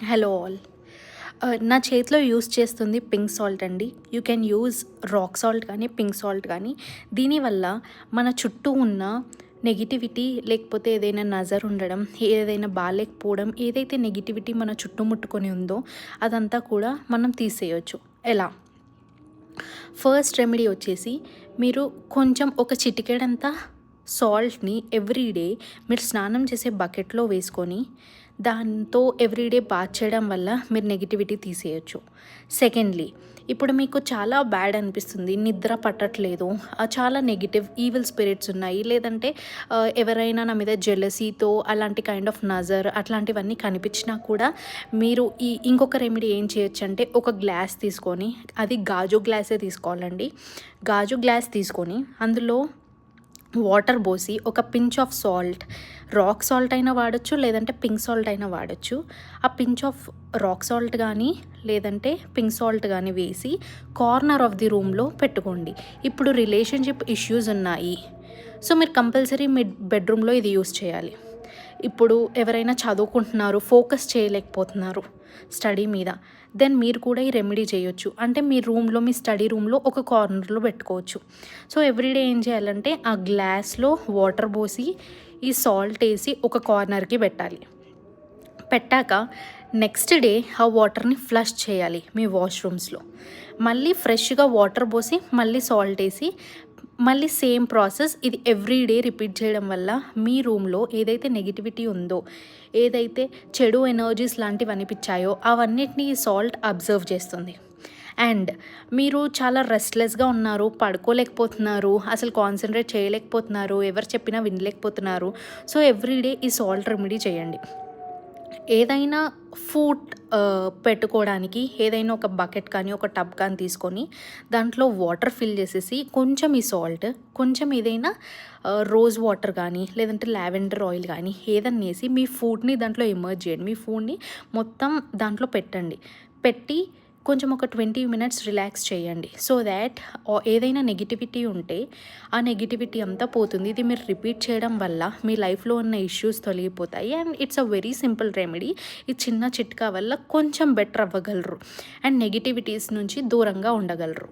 Hello all. నా చేతిలో use చేస్తుంది పింక్ సాల్ట్ అండి. You can use rock salt కానీ పింక్ సాల్ట్ కానీ. దీనివల్ల మన చుట్టూ ఉన్న నెగిటివిటీ, లేకపోతే ఏదైనా నజర్ ఉండడం, ఏదైనా బాగాలేకపోవడం, ఏదైతే నెగిటివిటీ మన చుట్టుముట్టుకొని ఉందో అదంతా కూడా మనం తీసేయొచ్చు. ఎలా? ఫస్ట్ రెమెడీ వచ్చేసి, మీరు కొంచెం ఒక చిటికెడంతా సాల్ట్ని ఎవ్రీడే మీరు స్నానం చేసే బకెట్లో వేసుకొని దాంతో ఎవ్రీడే బాత్ చేయడం వల్ల మీరు నెగిటివిటీ తీసేయచ్చు. సెకండ్లీ, ఇప్పుడు మీకు చాలా బ్యాడ్ అనిపిస్తుంది, నిద్ర పట్టట్లేదు, చాలా నెగిటివ్ ఈవిల్ స్పిరిట్స్ ఉన్నాయి, లేదంటే ఎవరైనా నా మీద జెలసీతో అలాంటి కైండ్ ఆఫ్ నజర్ అట్లాంటివన్నీ కనిపించినా కూడా మీరు ఇంకొక రెమెడీ ఏం చేయొచ్చు అంటే, ఒక గ్లాస్ తీసుకొని, అది గాజు గ్లాసే తీసుకోవాలండి. గాజు గ్లాస్ తీసుకొని అందులో వాటర్ పోసి ఒక pinch of salt, rock salt అయినా వాడచ్చు, లేదంటే పింక్ సాల్ట్ అయినా వాడచ్చు. ఆ పించ్ ఆఫ్ రాక్ సాల్ట్ కానీ లేదంటే పింక్ సాల్ట్ కానీ వేసి కార్నర్ ఆఫ్ ది రూమ్లో పెట్టుకోండి. ఇప్పుడు రిలేషన్షిప్ ఇష్యూస్ ఉన్నాయి, సో మీరు కంపల్సరీ మీ బెడ్రూమ్లో ఇది యూస్ చేయాలి. ఇప్పుడు ఎవరైనా చదువుకుంటున్నారు, ఫోకస్ చేయలేకపోతున్నారు స్టడీ మీద, దెన్ మీరు కూడా ఈ రెమెడీ చేయొచ్చు. అంటే మీ రూమ్లో, మీ స్టడీ రూమ్లో ఒక కార్నర్లో పెట్టుకోవచ్చు. సో ఎవ్రీడే ఏం చేయాలంటే, ఆ గ్లాస్లో వాటర్ పోసి ఈ సాల్ట్ వేసి ఒక కార్నర్కి పెట్టాలి. పెట్టాక నెక్స్ట్ డే ఆ వాటర్ని ఫ్లష్ చేయాలి మీ వాష్రూమ్స్లో. మళ్ళీ ఫ్రెష్గా వాటర్ పోసి మళ్ళీ సాల్ట్ వేసి మళ్ళీ సేమ్ ప్రాసెస్. ఇది ఎవ్రీడే రిపీట్ చేయడం వల్ల మీ రూమ్లో ఏదైతే నెగిటివిటీ ఉందో, ఏదైతే చెడు ఎనర్జీస్ లాంటివి అనిపించాయో అవన్నిటిని ఈ సాల్ట్ అబ్జర్వ్ చేస్తుంది. అండ్ మీరు చాలా రెస్ట్లెస్గా ఉన్నారు, పడుకోలేకపోతున్నారు, అసలు కాన్సన్ట్రేట్ చేయలేకపోతున్నారు, ఎవరు చెప్పినా వినలేకపోతున్నారు, సో ఎవ్రీడే ఈ సాల్ట్ రెమెడీ చేయండి. ఏదైనా ఫుడ్ పెట్టుకోవడానికి ఏదైనా ఒక బకెట్ కానీ ఒక టబ్ కానీ తీసుకొని దాంట్లో వాటర్ ఫిల్ చేసేసి కొంచెం ఈ సాల్ట్, కొంచెం ఏదైనా రోజ్ వాటర్ కానీ లేదంటే లావెండర్ ఆయిల్ కానీ ఏదన్నా వేసి మీ ఫుడ్ని దాంట్లో ఇమర్జ్ చేయండి. మీ ఫుడ్ని మొత్తం దాంట్లో పెట్టి కొంచెం ఒక 20 minutes రిలాక్స్ చేయండి. సో దాట్ ఏదైనా నెగిటివిటీ ఉంటే ఆ నెగిటివిటీ అంతా పోతుంది. ఇది మీరు రిపీట్ చేయడం వల్ల మీ లైఫ్లో ఉన్న ఇష్యూస్ తొలగిపోతాయి. And it's a very simple remedy. ఈ చిన్న చిట్కా వల్ల కొంచెం బెటర్ అవ్వగలరు అండ్ నెగిటివిటీస్ నుంచి దూరంగా ఉండగలరు.